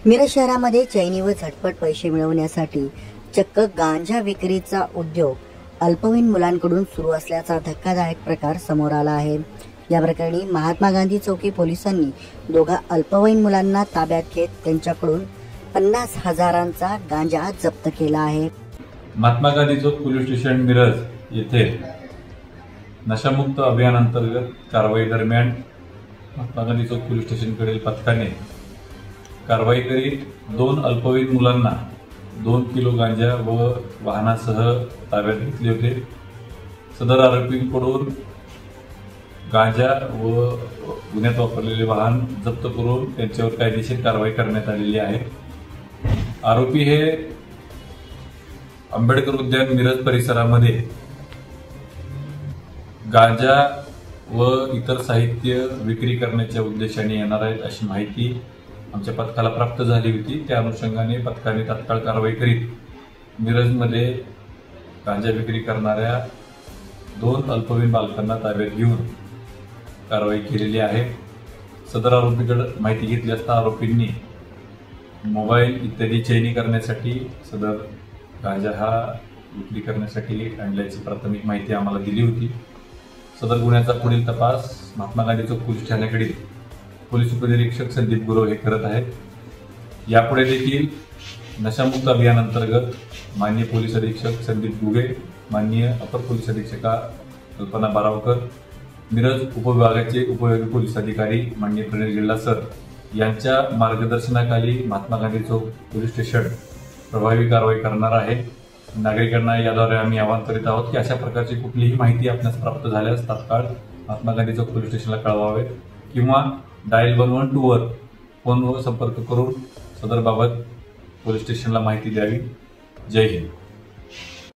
मिरज शहरामध्ये चैनी व झटपट पैसे मिळवण्यासाठी चक्क गांजा विक्रीचा उद्योग अल्पवयीन मुलांकडून सुरू असल्याचा धक्कादायक प्रकार समोर आला आहे। या प्रकरणी महात्मा गांधी चौकी पोलिसांनी दोघा अल्पवयीन मुलांना ताब्यात घेत त्यांच्याकडून 50,000चा गांजा जप्त केला आहे। महात्मा गांधी चौक पोलीस स्टेशन मिरज येथे नशामुक्त अभियान अंतर्गत कारवाई दरम्यान महात्मा गांधी चौक पोलीस स्टेशनकडील पथकाने कारवाई करीत 2 अल्पवयीन मुलांना 2 किलो गांजा व वाहनासह ताब्यात घेतले होते। सदर आरोपींकडून गांजा व गुन्ह्यात वापरलेले वाहन जप्त करून त्यांच्यावर कायदेशीर कारवाई करण्यात आलेली आहे। आरोपी हे आंबेडकर उद्यान मिरज परिसरामध्ये गांजा व इतर साहित्य विक्री करण्याच्या उद्देशाने येणार आहेत अशी माहिती आमच्या पथकाला प्राप्त झाली होती। त्या अनुषंगाने पथकाने तात्काळ कारवाई करीत मिरजमध्ये गांजा विक्री करणाऱ्या 2 अल्पवयीन बालकांना ताब्यात घेऊन कारवाई केलेली आहे। सदर आरोपीकडे माहिती घेतली असता आरोपींनी मोबाईल इत्यादी चैनी करण्यासाठी सदर गांजा हा विक्री करण्यासाठी आणल्याची प्राथमिक माहिती आम्हाला दिली होती। सदर गुन्ह्याचा पुढील तपास महात्मा गांधी चौक पोलीस ठाण्याकडील पोलीस उपनिरीक्षक संदीप गुरव हे करत आहेत। यापुढे देखील नशामुक्त अभियान अंतर्गत माननीय पोलीस अधीक्षक संदीप गुगे, माननीय अपर पोलीस अधीक्षका कल्पना बारावकर, मिरज उपविभागाचे उपविभागीय पोलीस अधिकारी माननीय प्रणय जिल्हा सर यांच्या मार्गदर्शनाखाली महात्मा गांधी चौक पोलीस स्टेशन प्रभावी कारवाई करणार आहे। नागरिकांना याद्वारे आम्ही आवाहन करीत आहोत की अशा प्रकारची कुठलीही माहिती आपल्यास प्राप्त झाल्यास तात्काळ महात्मा गांधी चौक पोलीस स्टेशनला कळवावे किंवा डायल 112 वर फोनवर संपर्क करून सदर बाबत पोलीस स्टेशनला माहिती द्यावी। जय हिंद।